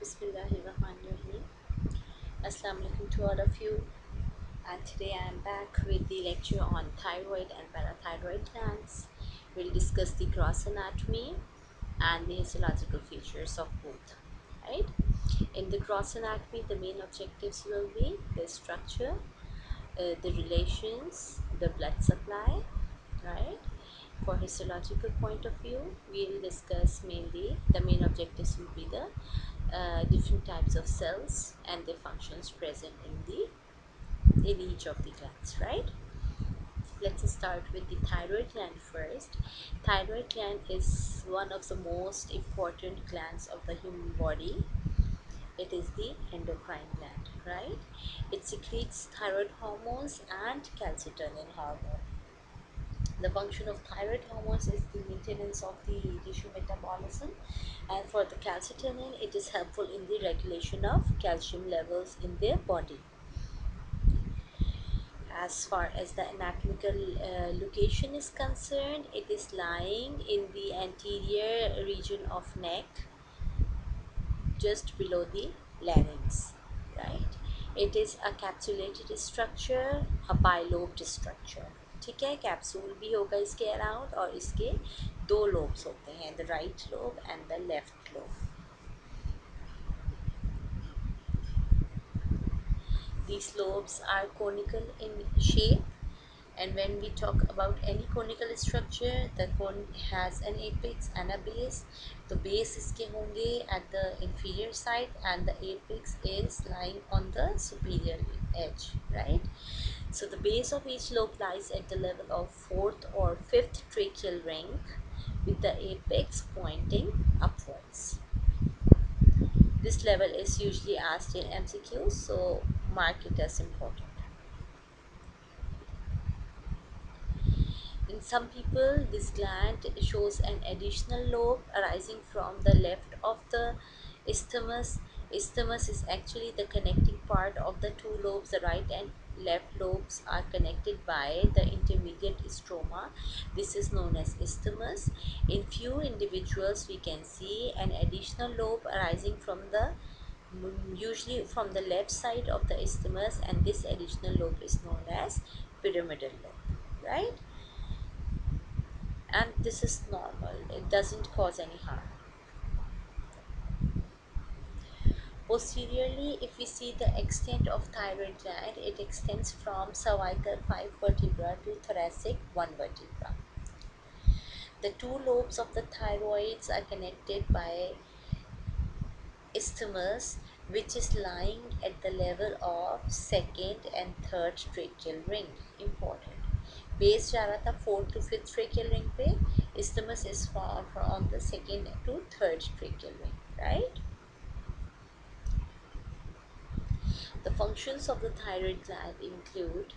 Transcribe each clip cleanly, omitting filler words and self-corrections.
Bismillahirrahmanirrahim. Assalamu alaikum to all of you. And today I am back with the lecture on thyroid and parathyroid glands. We'll discuss the gross anatomy and the histological features of both. Right? In the gross anatomy, the main objectives will be the structure, the relations, the blood supply. Right? For histological point of view, we'll discuss mainly the main objectives will be the different types of cells and their functions present in each of the glands, right? Let's start with the thyroid gland first. Thyroid gland is one of the most important glands of the human body. It is the endocrine gland, right? It secretes thyroid hormones and calcitonin hormone. The function of thyroid hormones is the maintenance of the tissue metabolism, and for the calcitonin, it is helpful in the regulation of calcium levels in their body. As far as the anatomical location is concerned, it is lying in the anterior region of neck, just below the larynx, right? It is a capsulated structure, a bilobed structure. ठीक है, capsule भी होगा इसके around और इसके दो lobes होते हैं, the right lobe and the left lobe. These lobes are conical in shape, and when we talk about any conical structure, the cone has an apex and a base. The base इसके होंगे at the inferior side and the apex is lying on the superior edge, right? So the base of each lobe lies at the level of fourth or fifth tracheal ring with the apex pointing upwards. This level is usually asked in MCQs, so mark it as important. In some people, this gland shows an additional lobe arising from the left of the isthmus. Isthmus is actually the connecting part of the two lobes. The right and left lobes are connected by the intermediate stroma. This is known as isthmus. In few individuals, we can see an additional lobe arising from the usually from the left side of the isthmus, and this additional lobe is known as pyramidal lobe, right? And this is normal, it doesn't cause any harm. Posteriorly, if we see the extent of thyroid gland, it extends from cervical 5 vertebra to thoracic 1 vertebra. The two lobes of the thyroids are connected by isthmus, which is lying at the level of second and third tracheal ring. Important. Base जा रहा था fourth to fifth tracheal ring पे, isthmus is from the second to third tracheal ring, right? The functions of the thyroid gland include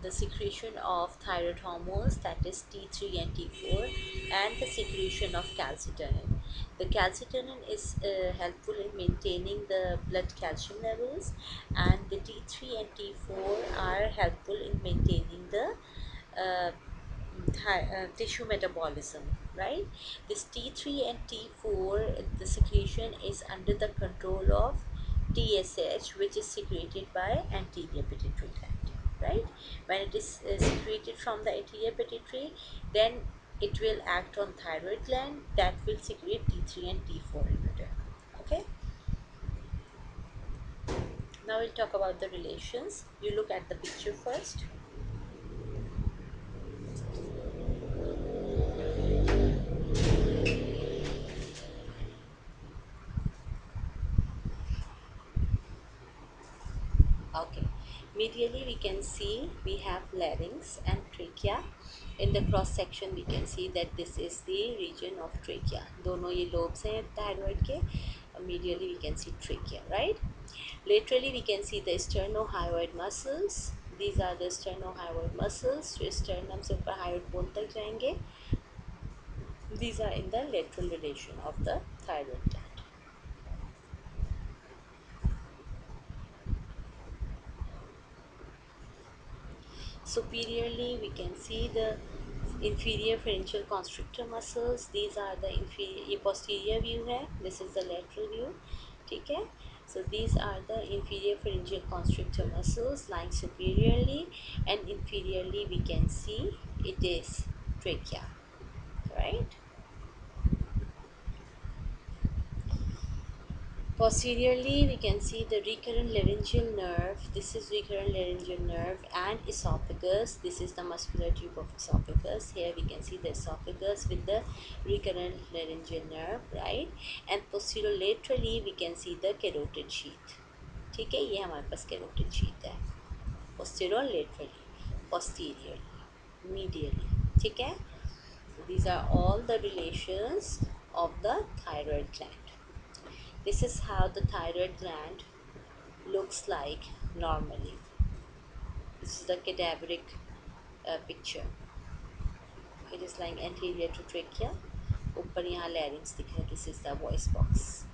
the secretion of thyroid hormones, that is T3 and T4, and the secretion of calcitonin. The calcitonin is helpful in maintaining the blood calcium levels, and the T3 and T4 are helpful in maintaining the uh, tissue metabolism, right? This T3 and T4, the secretion is under the control of TSH, which is secreted by anterior pituitary gland, right? When it is secreted from the anterior pituitary, then it will act on thyroid gland that will secrete T3 and T4 in return. Okay, now we'll talk about the relations. You look at the picture first. Okay, medially we can see we have larynx and trachea. In the cross section we can see that this is the region of trachea. दोनों ये lobes हैं thyroid के. Medially we can see trachea, right? Laterally we can see the sternohyoid muscles. These are the sternohyoid muscles जो sternum से ऊपर hyoid bone तक जाएंगे. These are in the lateral relation of the thyroid gland. Superiorly we can see the inferior pharyngeal constrictor muscles, these are the inferior, ये posterior view है, this is the lateral view, ठीक है. So these are the inferior pharyngeal constrictor muscles lying superiorly, and inferiorly we can see it is trachea, right. Posteriorly, we can see the recurrent laryngeal nerve. This is recurrent laryngeal nerve and esophagus. This is the muscular tube of esophagus. Here we can see the esophagus with the recurrent laryngeal nerve, right? And posterolaterally, we can see the carotid sheath. ठीक है, ये हमारे पास carotid sheath है. Posterolaterally, posteriorly, medially. ठीक है. These are all the relations of the thyroid gland. This is how the thyroid gland looks like normally. This is the cadaveric picture. It is lying anterior to trachea. ऊपर यहाँ larynx दिख रहा है. This is the voice box.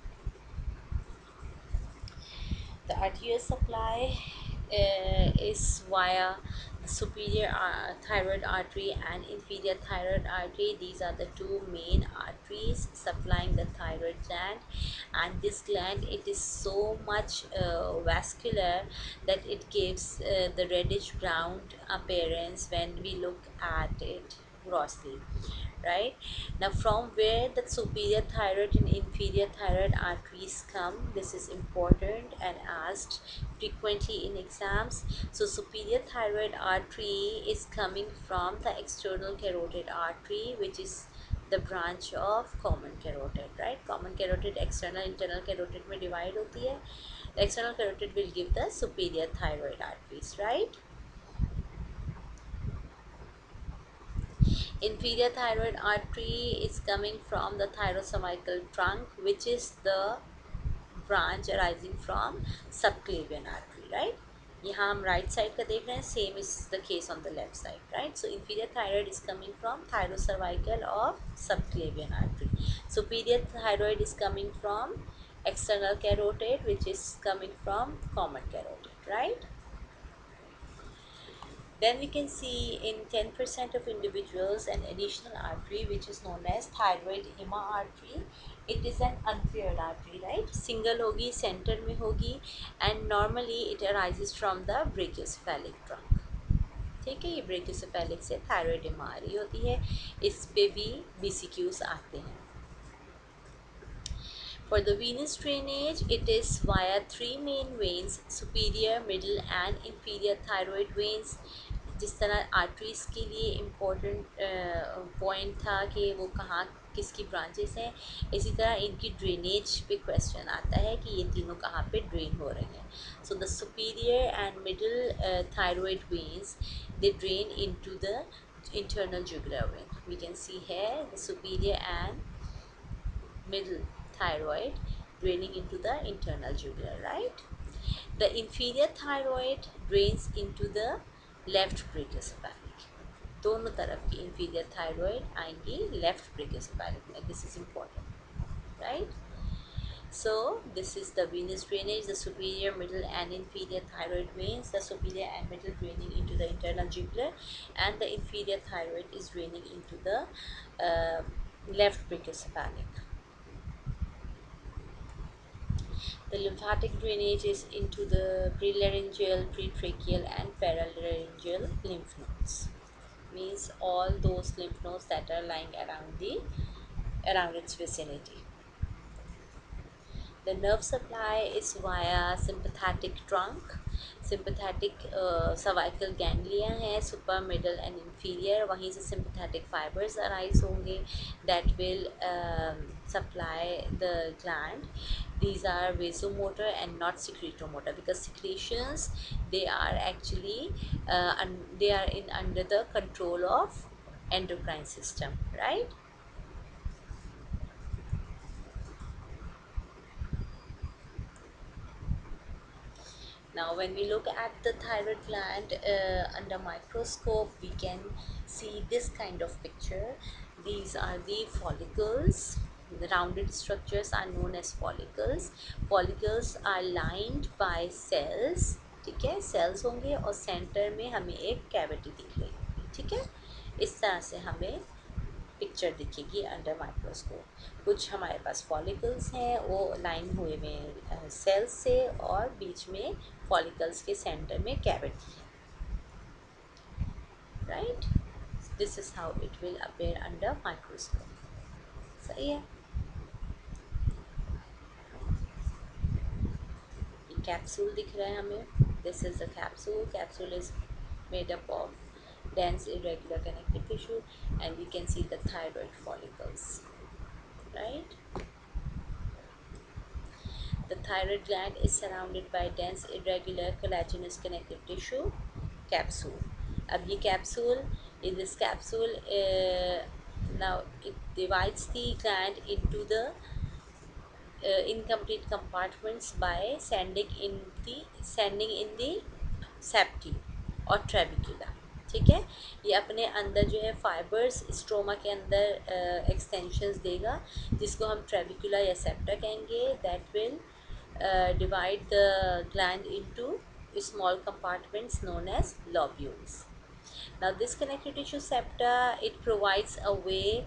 The arterial supply is via the superior thyroid artery and inferior thyroid artery. These are the two main arteries supplying the thyroid gland, and this gland, it is so much vascular that it gives the reddish brown appearance when we look at it grossly, right. Now from where the superior thyroid and inferior thyroid arteries come, this is important and asked frequently in exams. So superior thyroid artery is coming from the external carotid artery, which is the branch of common carotid, right. Common carotid external internal carotid में divide होती है. The external carotid will give the superior thyroid arteries, right. Inferior thyroid artery is coming from the thyrocervical trunk, which is the branch arising from subclavian artery, right. यहाँ हम right side का देख रहे हैं, same is the case on the left side, right. So inferior thyroid is coming from thyrocervical or subclavian artery. Superior thyroid is coming from external carotid, which is coming from common carotid, right. Then we can see in 10% of individuals an additional artery which is known as thyroid hema artery. It is an unpaired artery, right. Single होगी, center में होगी, and normally it arises from the brachiocephalic trunk. ठीक है, ये brachiocephalic से thyroid हिमा आ रही होती है. इस पे भी BCQs आते हैं. For the venous drainage, it is via three main veins: superior, middle and inferior thyroid veins. जिस तरह आर्टरीज के लिए इम्पोर्टेंट पॉइंट था कि वो कहाँ किसकी ब्रांचेस हैं, इसी तरह इनकी ड्रेनेज पे क्वेश्चन आता है कि ये तीनों कहाँ पे ड्रेन हो रहे हैं. So the superior and middle thyroid veins, they drain into the internal jugular vein. We can see here the superior and middle thyroid draining into the internal jugular, right. The inferior thyroid drains into the left brachiocephalic. दोनों तरफ की inferior thyroid आएंगी left brachiocephalic में. This is important, right. So this is the venous drainage, the superior, middle and inferior thyroid veins. The superior and middle draining into the internal jugular, and the inferior thyroid is draining into the left brachiocephalic. The lymphatic drainage is into the prelaryngeal, pretracheal and paralaryngeal lymph nodes. Means all those lymph nodes that are lying around its vicinity. The nerve supply is via sympathetic trunk. Sympathetic cervical ganglia है, super, middle and inferior. वहीं से sympathetic fibers arise होंगे that will supply the gland. These are vasomotor and not secretomotor, because secretions, they are actually they are in under the control of endocrine system, right. Now when we look at the thyroid gland under microscope, we can see this kind of picture. These are the follicles. The rounded structures are known as follicles. Follicles are lined by cells. ठीक है, cells होंगे और center में हमें एक cavity दिख रही होगी. ठीक है, इस तरह से हमें पिक्चर दिखेगी अंडर माइक्रोस्कोप। कुछ हमारे पास फॉलिकल्स हैं, वो लाइन हुए में सेल्स से, और बीच में फॉलिकल्स के सेंटर में कैविटी है, right. This is how it will appear under microscope. सही है। ये कैप्सूल दिख रहा है हमें, this is the capsule. Capsule is made up of dense irregular connective tissue, and we can see the thyroid follicles, right. The thyroid gland is surrounded by dense irregular collagenous connective tissue capsule. अब ये capsule, in this capsule, now it divides the gland into the incomplete compartments by sending in the safety और ट्रेबिक्यूला। ठीक है, ये अपने अंदर जो है फाइबर्स स्ट्रोमा के अंदर एक्सटेंशंस देगा, जिसको हम ट्रेबिक्यूला या सेप्टा कहेंगे। That will divide the gland into small compartments known as lobules. Now this connective tissue septa, it provides a way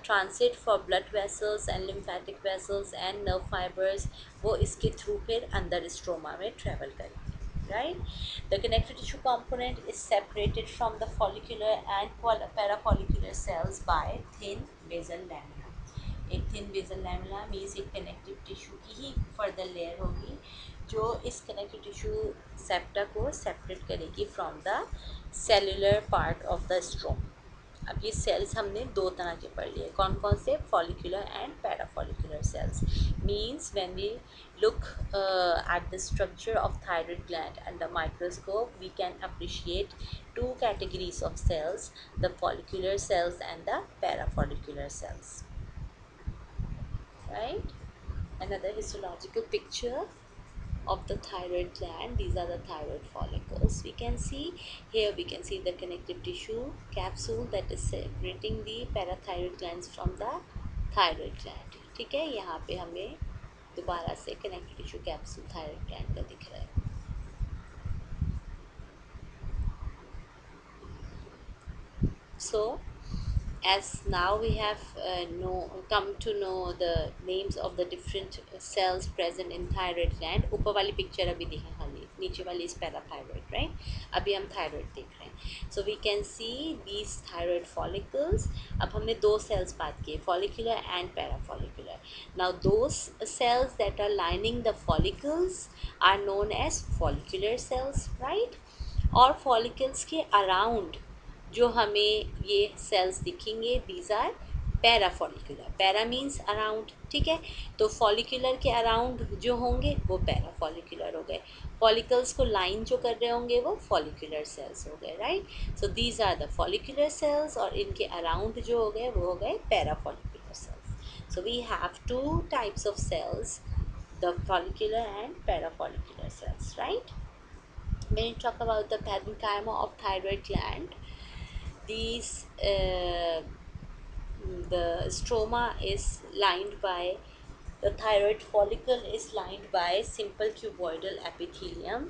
transit for blood vessels and lymphatic vessels and nerve fibers, वो इसके through फिर अंदर stroma में travel करेंगे, right. The connective tissue component is separated from the follicular and parafollicular cells by thin basal lamina. एक thin basal lamella means एक connective tissue की ही further layer होगी, जो इस कनेक्टिव टिश्यू सेप्टा को सेपरेट करेगी from the cellular part of the स्ट्रोम। अब ये सेल्स हमने दो तरह के पढ़ लिए, कौन कौन से, follicular and parafollicular cells. Means when we look at the structure of thyroid gland under microscope, we can appreciate two categories of cells, the follicular cells and the parafollicular cells, right. Another histological picture of the thyroid gland, these are the thyroid follicles. We can see here, we can see the connective tissue capsule that is separating the parathyroid glands from the thyroid gland। ठीक है, यहाँ पे हमें दोबारा से connective tissue capsule thyroid gland का दिख रहा है। So as now we have come to know the names of the different cells present in thyroid gland। ऊपर वाली पिक्चर अभी दिखे खाली, नीचे वाली इस पैराथायरॉयड, राइट। अभी हम थायराइड देख रहे हैं। So we can see these thyroid follicles. अब हमने दो सेल्स बात की, follicular and parafollicular. Now those cells that are lining the follicles are known as follicular cells, right. और फॉलिकल्स के अराउंड जो हमें ये सेल्स दिखेंगे, these are parafollicular. Para means around, ठीक है। तो फॉलिकुलर के अराउंड जो होंगे वो पैराफॉलिकुलर हो गए, फॉलिकल्स को लाइन जो कर रहे होंगे वो फॉलिकुलर सेल्स हो गए, right. So these are the follicular cells, और इनके अराउंड जो हो गए वो हो गए parafollicular cells. So we have two types of cells, the follicular and parafollicular cells, right. When you talk about the parenchyma of thyroid gland, these the stroma is lined by, the thyroid follicle is lined by simple cuboidal epithelium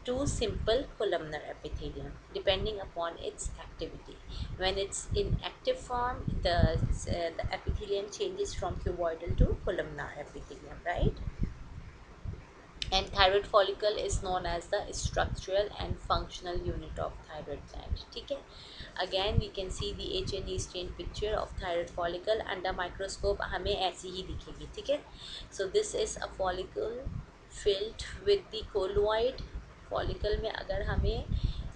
to simple columnar epithelium depending upon its activity. When it's in active form, the epithelium changes from cuboidal to columnar epithelium, right. And thyroid follicle is known as the structural and functional unit of thyroid gland, ठीक है। Again we can see the H&E stained picture of thyroid follicle under microscope, हमें ऐसी ही दिखेगी, ठीक है। So this is a follicle filled with the colloid। Follicle में अगर हमें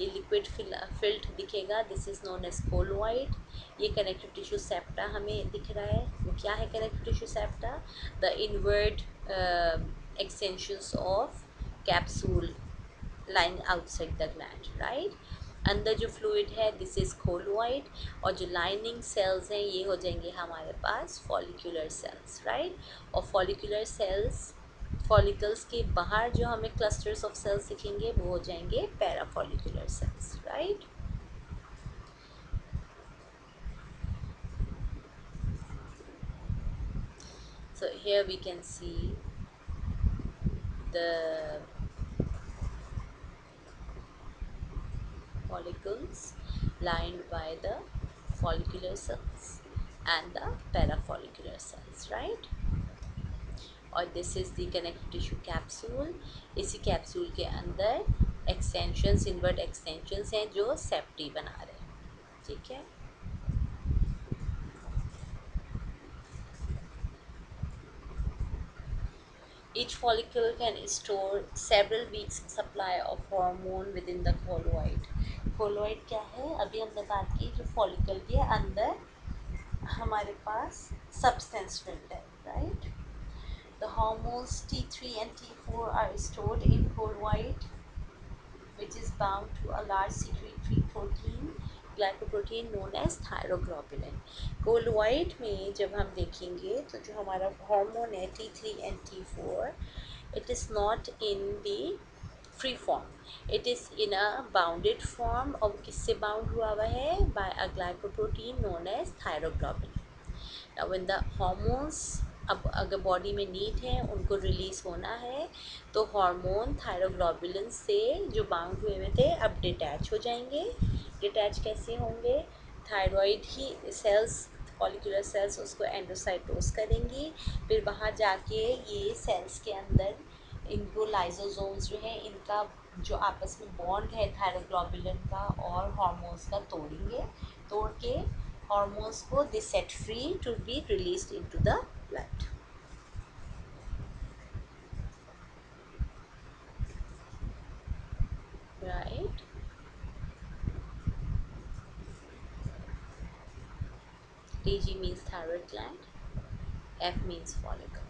ये लिक्विड फिल्ड दिखेगा, this is known as colloid. ये कनेक्टिव टिश्यू सेप्टा हमें दिख रहा है, वो क्या है connective tissue septa, the inward extensions of capsule lying outside the gland, right। अंदर जो फ्लूइड है दिस इज कोलोइड, और जो लाइनिंग सेल्स हैं ये हो जाएंगे हमारे पास फॉलिकुलर सेल्स, राइट। और फॉलिकुलर सेल्स, फॉलिकल्स के बाहर जो हमें क्लस्टर्स ऑफ सेल्स दिखेंगे वो हो जाएंगे parafollicular cells, right. So here we can see the follicles lined by the follicular cells and the parafollicular cells, right? और this is the connective tissue capsule. इसी कैप्सूल के अंदर एक्सटेंशंस, इनवर्ट एक्सटेंशंस हैं जो सेप्टी बना रहे हैं, ठीक है। Each follicle can store several weeks supply of hormone within the colloid। colloid क्या है, अभी हमने बात की जो follicle के अंदर हमारे पास substance filled है, right? The hormones T3 and T4 are stored in colloid, which is bound to a large secretory protein, glycoprotein known as thyroglobulin। Colloid में जब हम देखेंगे तो जो हमारा हार्मोन है T3 and T4, it is not in the free form, it is in a bounded form। और किससे बाउंड हुआ हुआ है? by a glycoprotein known as thyroglobulin। now when the hormones, अब अगर बॉडी में नीड है उनको रिलीज़ होना है तो हार्मोन थायरोग्लोबुलिन से जो बाउंड हुए हुए थे अब डिटैच हो जाएंगे। डिटैच कैसे होंगे? थायराइड ही सेल्स, फॉलिकुलर सेल्स उसको एंडोसाइटोस करेंगी, फिर वहाँ जाके ये सेल्स के अंदर इनको लाइजोसोम्स जो है इनका जो आपस में बॉन्ड है थायरोग्लोबुलिन का और हार्मोन्स का तोड़ेंगे, तोड़ के hormones को they set free to be released into the blood, right? TG means thyroid gland, F means follicle।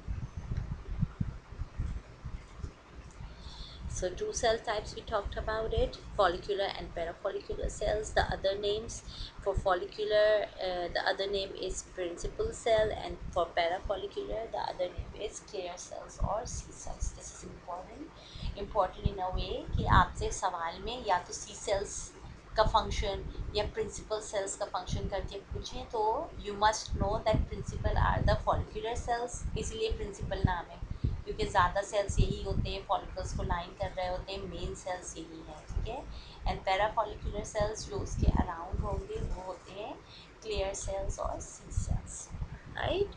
So two cell types we talked about it, follicular and parafollicular cells. The other names for follicular, the other name is principal cell, and for parafollicular, the other name is clear cells or C cells। This is important in a way कि आपसे सवाल में या तो C cells का function या principal cells का function करके पूछें तो you must know that principal are the follicular cells, इसीलिए प्रिंसिपल नाम है क्योंकि ज़्यादा सेल्स यही होते हैं, फॉलिकल्स को लाइन कर रहे होते हैं, मेन सेल्स यही हैं, ठीक है। एंड पैराफॉलिकुलर सेल्स जो उसके अराउंड होंगे वो होते हैं क्लियर सेल्स और C cells, right.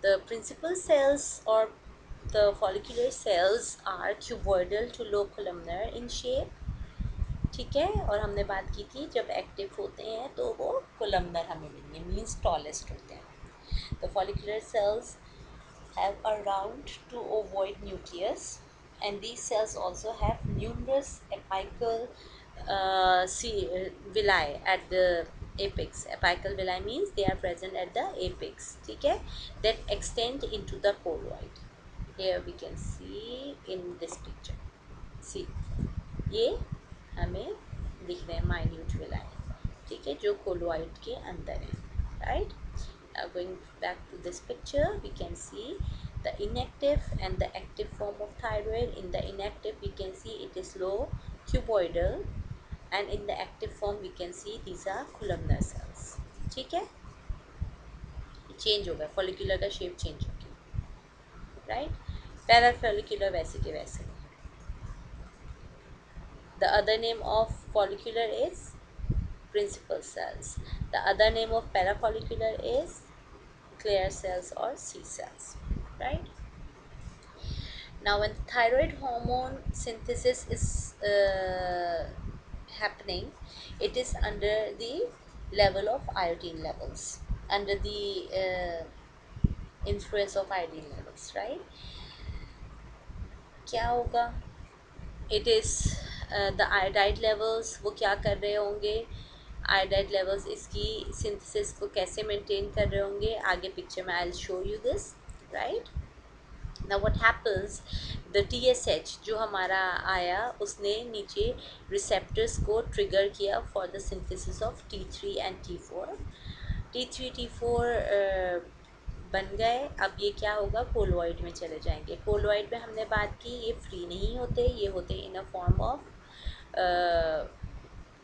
The principal cells और the follicular cells are cuboidal to low columnar in shape, ठीक है। और हमने बात की थी जब एक्टिव होते हैं तो वो कोलमनर हमें मिलेंगे, मीन्स टॉलेस्ट होते हैं। The follicular cells have a round to ovoid nucleus, and these cells also have numerous apical villi at the apex। apical villi means they are present at the apex, ठीक है, that extend into the colloid। here we can see in this picture, see ये हमें दिख रहे हैं minute villi, ठीक है, जो कोलोइड के अंदर है, right. Going back to this picture, we can see the inactive and the active form of thyroid। In the inactive we can see it is low cuboidal, and in the active form we can see these are columnar cells, ठीक है। Change हो गया, follicular का shape change हो गया, right. Parafollicular वैसे के वैसे। The other name of follicular is principal cells. The other name of parafollicular is clear cells or C cells, right? Now when thyroid hormone synthesis is happening, it is under the level of iodine levels, under the influence of iodine levels, right? क्या होगा? It is the iodide levels, वो क्या कर रहे होंगे? Iodide levels इसकी synthesis को कैसे मेंटेन कर रहे होंगे, आगे पिक्चर में I will show you this, right. Now what happens, the TSH जो हमारा आया उसने नीचे रिसेप्टर्स को ट्रिगर किया for the synthesis of T3 and T4। T3 T4 बन गए, अब ये क्या होगा, कोलोइड में चले जाएंगे। कोलोइड में हमने बात की ये फ्री नहीं होते, ये होते in a form of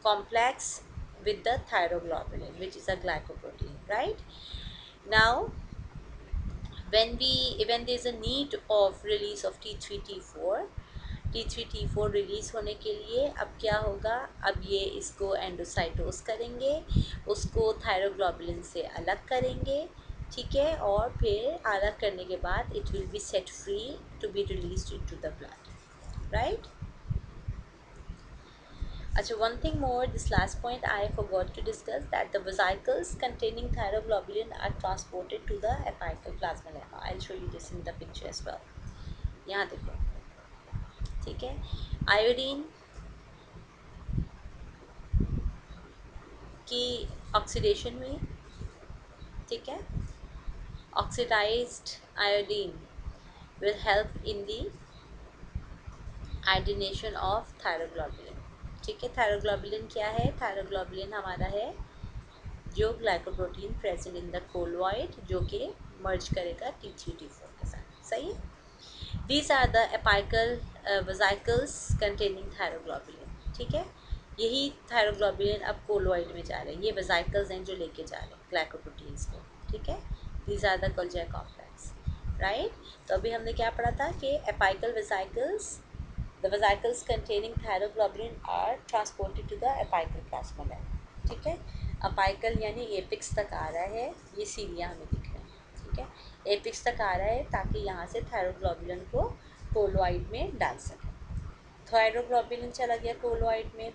complex with the thyroglobulin, which is a glycoprotein, right? Now when there is a need of release of T3 T4, T3 T4 release होने के लिए अब क्या होगा, अब ये इसको एंडोसाइटोस करेंगे, उसको थायरोग्लोबुलिन से अलग करेंगे, ठीक है, और फिर अलग करने के बाद it will be set free to be released into the blood, right. अच्छा, one thing more, this last point I forgot to discuss, that the vesicles containing thyroglobulin are transported to the apical plasma lemma. I'll show you this in the picture as well. यहाँ देखो, ठीक है, iodine की oxidation हुई, ठीक है, oxidized iodine will help in the iodination of thyroglobulin, ठीक है. थायरोग्लोबुलिन क्या है, थायरोग्लोबुलिन हमारा है जो glycoprotein present in the colloid, जो कि मर्ज करेगा T3 T4 के साथ, सही है. These are the apical vesicles containing thyroglobulin, ठीक है. यही थायरोग्लोबुलिन अब कोलोइड में जा रहे हैं, ये वेसिकल्स हैं जो लेके जा रहे हैं ग्लाइकोप्रोटीन्स को, ठीक है. These are the Golgi complex, right. तो अभी हमने क्या पढ़ा था कि apical vesicles, the vesicles containing thyroglobulin are transported to the apical plasma level, ठीक है. अपाइकल यानी एपिक्स तक आ रहा है, ये सीढ़ियाँ हमें दिख रही हैं, ठीक है. एपिक्स तक आ रहा है ताकि यहाँ से थायरोग्लोबुलिन को कोलोइड में डाल सकें. थायरोग्लोबुलिन चला गया कोलोइड में,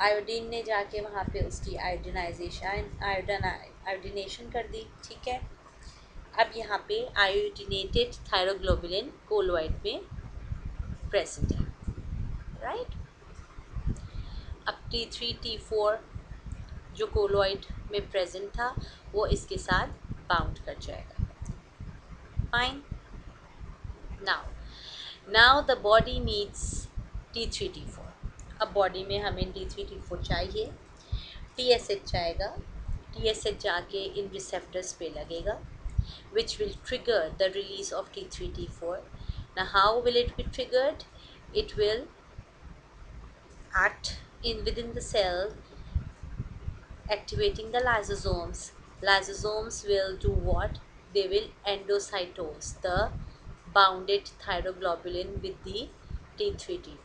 आयोडीन ने जाके वहाँ पे उसकी आयोडीनेशन कर दी, ठीक है. अब यहाँ पे आयोडीनेटेड थायरोग्लोबुलिन कोलोइड में प्रेजेंट है, राइट. अब T3 T4 जो कोलोइड में प्रेजेंट था वो इसके साथ बाउंड कर जाएगा, fine. Now the body needs T3 T4. अब बॉडी में हमें T3 T4 चाहिए, TSH जाएगा, TSH जाके इन रिसेप्टर्स पे लगेगा, which will trigger the release of T3 T4. Now how will it be triggered? It will act in within the cell, activating the lysosomes. Lysosomes will do what? They will endocytose the bounded thyroglobulin with the T3 T4.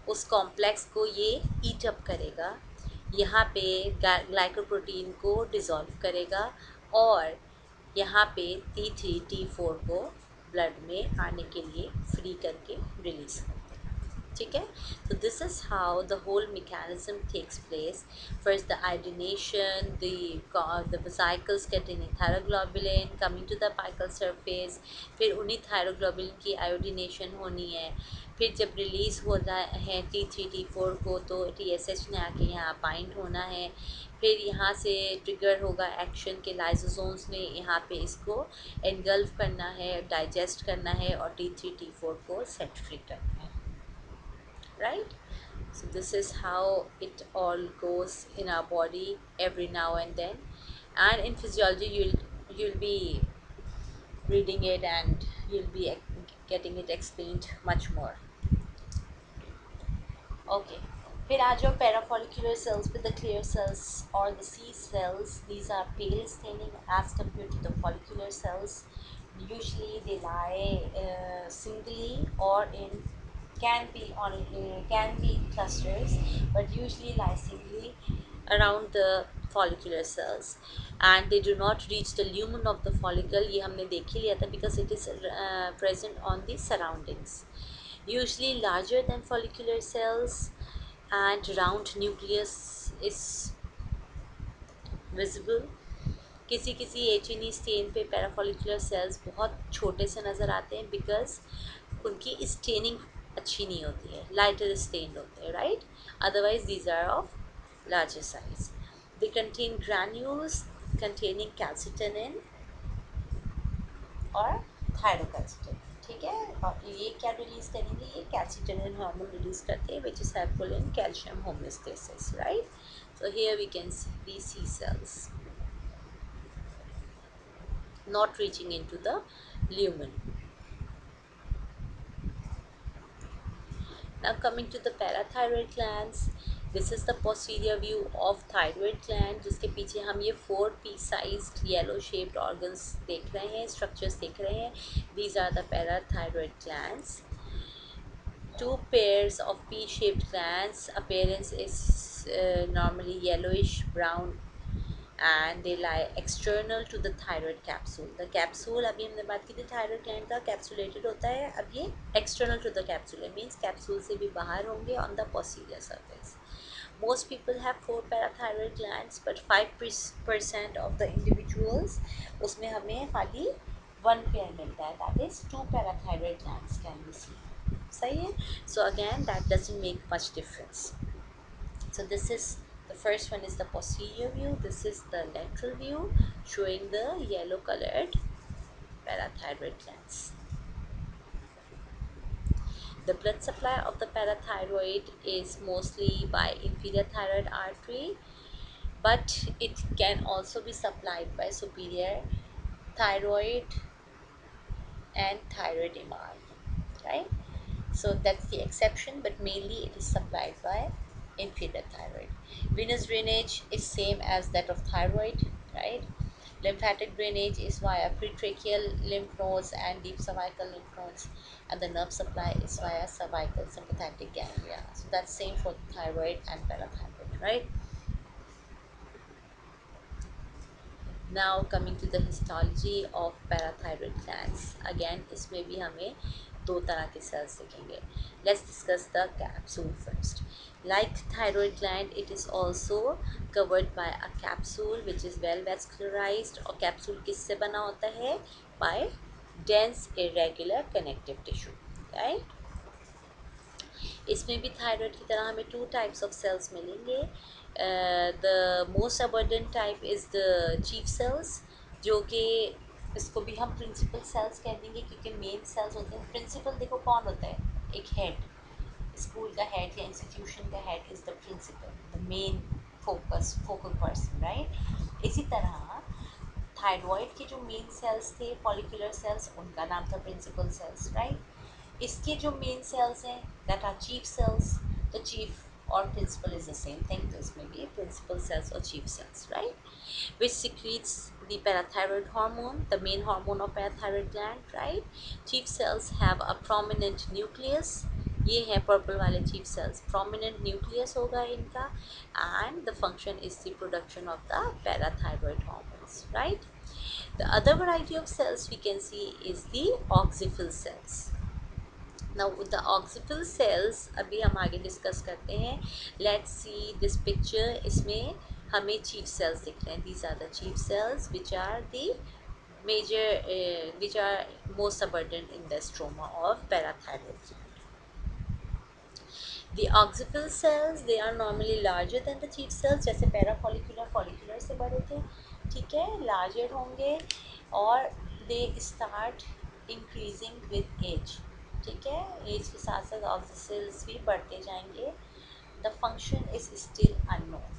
उस complex को ये ईट up करेगा, यहाँ पे glycoprotein को dissolve करेगा और यहाँ पे T3 T4 को ब्लड में आने के लिए फ्री करके रिलीज़ कर देगा, ठीक है. So this is how the whole mechanism takes place. First the iodination, the vesicles containing thyroglobulin coming to the apical surface, फिर उन्हीं थायरोग्लोबुलिन की आयोडीनेशन होनी है, फिर जब रिलीज़ हो रहा है T3 T4 को तो TSH ने आके यहाँ बाइंड होना है, फिर यहाँ से ट्रिगर होगा एक्शन के लाइसोसोम्स ने यहाँ पे इसको एनगल्फ करना है, डाइजेस्ट करना है और T3 T4 को सेट फ्री करना है, right. So this is how it all goes in our body every now and then, and in physiology you'll be reading it and you'll be getting it explained much more. Okay, फिर आ जाओ parafollicular cells with the clear cells or the C cells. These are pale staining as compared to the follicular cells. Usually they lie singly or in can be in clusters, but usually lie singly around the follicular cells, and they do not reach the lumen of the follicle. ये हमने देख ही लिया था because it is present on the surroundings. Usually larger than follicular cells, and round nucleus is visible. किसी किसी एचिनी stand पे parafollicular sales बहुत छोटे से नज़र आते हैं बिकॉज उनकी स्टेनिंग अच्छी नहीं होती है, लाइटर स्टेन्ड होते हैं, right. Otherwise these are of larger size. They contain granules containing calcitonin और थायरोकैल्सिटोनिन, ठीक है. और ये क्या रिलीज़ करेंगे, ये कैल्सिटोनिन हार्मोन रिलीज़ करते हैं which is helpful in calcium homeostasis, right. So here we can see these C cells not reaching into the lumen. Now coming to the parathyroid glands, this is the posterior view of thyroid gland, जिसके पीछे हम ये 4 pea-sized yellow shaped organs देख रहे हैं, structures देख रहे हैं. These are the parathyroid glands. Two pairs of pea-shaped glands. Appearance is normally yellowish brown and they lie external to the thyroid capsule. The capsule, अभी हमने बात की थी thyroid gland का capsulated होता है, अब ये external to the capsule means capsule से भी बाहर होंगे on the posterior surface. Most people have 4 parathyroid glands, but 5% of the individuals उसमें हमें खाली 1 pair मिलता है, that is 2 parathyroid glands can be seen. सही है. So again that doesn't make much difference. So this is the first one is the posterior view. This is the lateral view showing the yellow colored parathyroid glands. The blood supply of the parathyroid is mostly by inferior thyroid artery, but it can also be supplied by superior thyroid and thyroid MR, right? So that's the exception, but mainly it is supplied by inferior thyroid. Venous drainage is same as that of thyroid, right? Lymphatic drainage is via pretracheal lymph nodes and deep cervical lymph nodes, and the nerve supply is via cervical sympathetic ganglia. So that's same for thyroid and parathyroid, right? Now coming to the histology of parathyroid glands. Again इसमें भी हमें दो तरह के cells दिखेंगे. Let's discuss the capsule first. Like thyroid gland, it is also covered by a capsule which is well vascularized. और capsule किससे बना होता है? By dense irregular connective tissue, right? इसमें भी थायराइड की तरह हमें 2 types of cells मिलेंगे. The most abundant type is the chief cells, जो कि इसको भी हम प्रिंसिपल सेल्स कह देंगे क्योंकि मेन सेल्स होते हैं. प्रिंसिपल देखो कौन होता है? एक हेड, स्कूल का हेड या इंस्टीट्यूशन का head is the principal, the main focal person, right. इसी तरह थायरॉयड के जो मेन सेल्स थे फॉलिकुलर सेल्स, उनका नाम था प्रिंसिपल सेल्स, राइट. इसके जो मेन सेल्स हैं that are chief cells, the chief और principal is the same thing, तो इसमें भी प्रिंसिपल सेल्स और chief cells, right, which secretes the parathyroid hormone, the main hormone of parathyroid gland, right. Chief cells have a prominent nucleus. ये है purple वाले chief cells, prominent nucleus होगा इनका, and the function is the production of the parathyroid hormones, right. The other variety of cells we can see is the oxyphil cells. Now the oxyphil cells अभी हम आगे discuss करते हैं. Let's see this picture. इसमें हमें chief cells दिख रहे हैं. These are the chief cells which are the major which are most abundant in the stroma of parathyroid. The oxyphil cells they are normally larger than the chief cells. जैसे parafollicular follicular से बड़े थे, ठीक है, larger होंगे और they start increasing with age, ठीक है. एज के साथ साथ ऑक्सीफिल्स भी बढ़ते जाएंगे. The function is still unknown.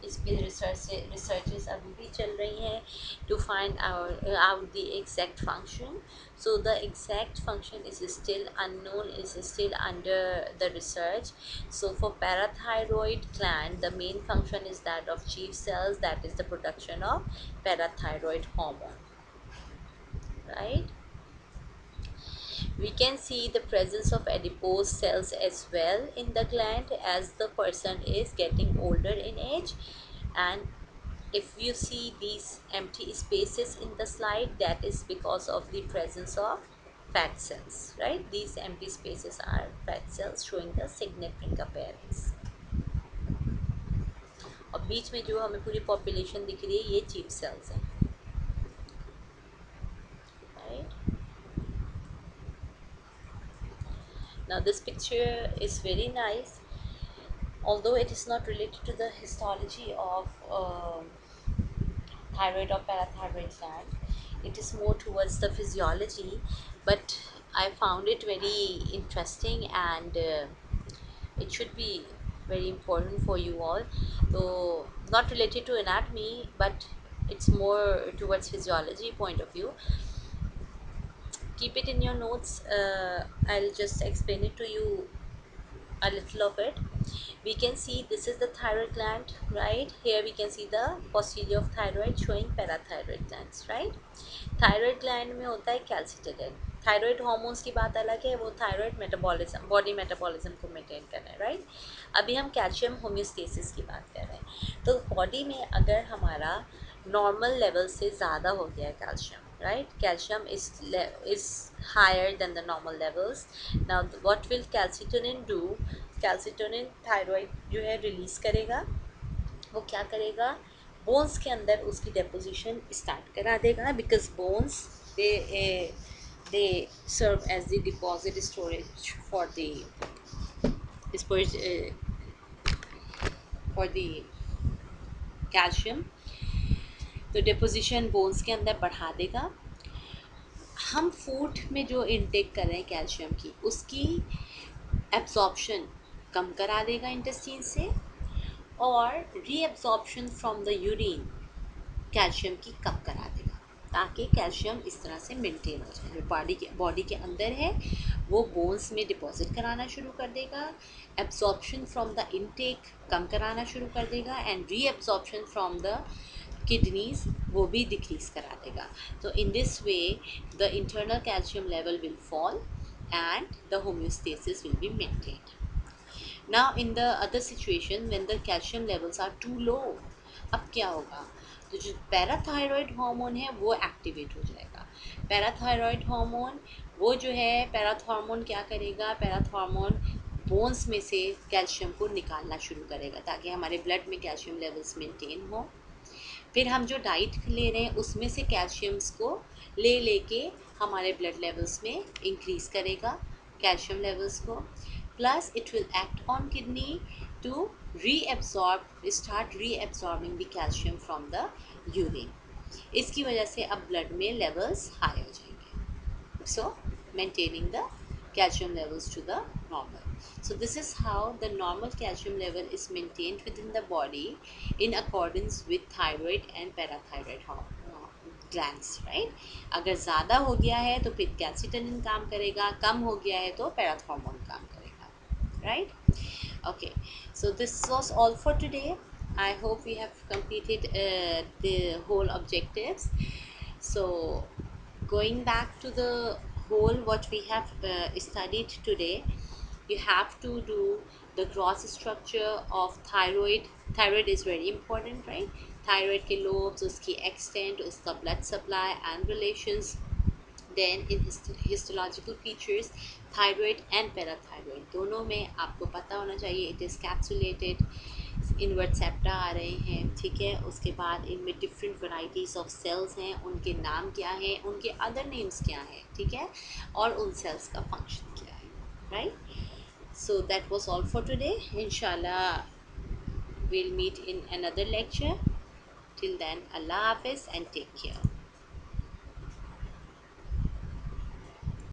इस पे रिसर्चेस अभी भी चल रही हैं to find out the exact function. So the exact function is still unknown, is still under the research. So for parathyroid gland, the main function is that of chief cells, that is the production of parathyroid hormone, right. We can see the presence of adipose cells as well in the gland as the person is getting older in age. And if you see these empty spaces in the slide, that is because of the presence of fat cells, right. These empty spaces are fat cells showing the significant appearance. और बीच में जो हमें पूरी population दिख रही है ये chief cells हैं, right. Now this picture is very nice, although it is not related to the histology of thyroid or parathyroid gland. It is more towards the physiology, but I found it very interesting and it should be very important for you all. So not related to anatomy, but it's more towards physiology point of view. Keep it in your notes. I'll just explain it to you a little of it. We can see this is the thyroid gland, right? Here we can see the posterior of thyroid showing parathyroid glands, right? Thyroid gland में होता है calcitonin. Thyroid hormones की बात अलग है, वो thyroid metabolism, body metabolism को maintain कर रहे हैं, राइट? अभी हम कैल्शियम होम्योस्टेसिस की बात कर रहे हैं. तो बॉडी में अगर हमारा नॉर्मल लेवल से ज़्यादा हो गया है calcium, right? Calcium is higher than the normal levels. Now what will calcitonin do? Calcitonin thyroid जो है रिलीज करेगा. वो क्या करेगा? बोन्स के अंदर उसकी डेपोजिशन स्टार्ट करा देगा, because bones they serve as the deposit storage for the calcium. तो डिपोजिशन बोन्स के अंदर बढ़ा देगा. हम फूड में जो इनटेक कर रहे हैं कैल्शियम की, उसकी एब्जॉर्प्शन कम करा देगा इंटेस्टाइन से, और reabsorption from the urine calcium की कम करा देगा, ताकि कैल्शियम इस तरह से मेंटेन हो जाए. जो बॉडी के अंदर है वो बोन्स में डिपॉजिट कराना शुरू कर देगा. एब्जॉर्प्शन फ्रॉम द इनटेक कम कराना शुरू कर देगा, and reabsorption from the kidneys वो भी डिक्रीज करा देगा. तो in this way the internal calcium level will fall and the homeostasis will be maintained. Now in the other situation when the calcium levels are too low, अब क्या होगा? तो जो पैराथायरॉयड हार्मोन है वो एक्टिवेट हो जाएगा. पैराथायरॉयड हार्मोन वो जो है, पैराथॉर्मोन क्या करेगा? पैराथॉर्मोन बोन्स में से कैल्शियम को निकालना शुरू करेगा, ताकि हमारे ब्लड में कैल्शियम लेवल्स मेंटेन हो. फिर हम जो डाइट ले रहे हैं उसमें से कैल्शियम्स को लेके हमारे ब्लड लेवल्स में इंक्रीज़ करेगा कैल्शियम लेवल्स को. Plus it will act on kidney to start reabsorbing the calcium from the urine. इसकी वजह से अब ब्लड में लेवल्स हाई हो जाएंगे. So maintaining the calcium levels to the normal. So this is how the normal calcium level is maintained within the body in accordance with thyroid and parathyroid glands, right? अगर ज़्यादा हो गया है तो फिर calcitonin काम करेगा, कम हो गया है तो पैराथॉर्मोन काम करेगा, right? Okay, so this was all for today. I hope we have completed the whole objectives. So going back to the whole what we have studied today, you have to do the gross structure of thyroid. Thyroid is very important, right? Thyroid के lobes, उसकी extent, उसका blood supply and relations. Then in histological features, thyroid and parathyroid दोनों में आपको पता होना चाहिए. It is capsulated, invert septa आ रहे हैं, ठीक है. उसके बाद इनमें डिफरेंट वैरायटीज़ ऑफ सेल्स हैं, उनके नाम क्या हैं, उनके अदर नेम्स क्या हैं, ठीक है, और उन सेल्स का फंक्शन क्या है, right. So that was all for today. इंशाल्लाह we'll meet in another lecture. Till then, Allah Hafiz and take care.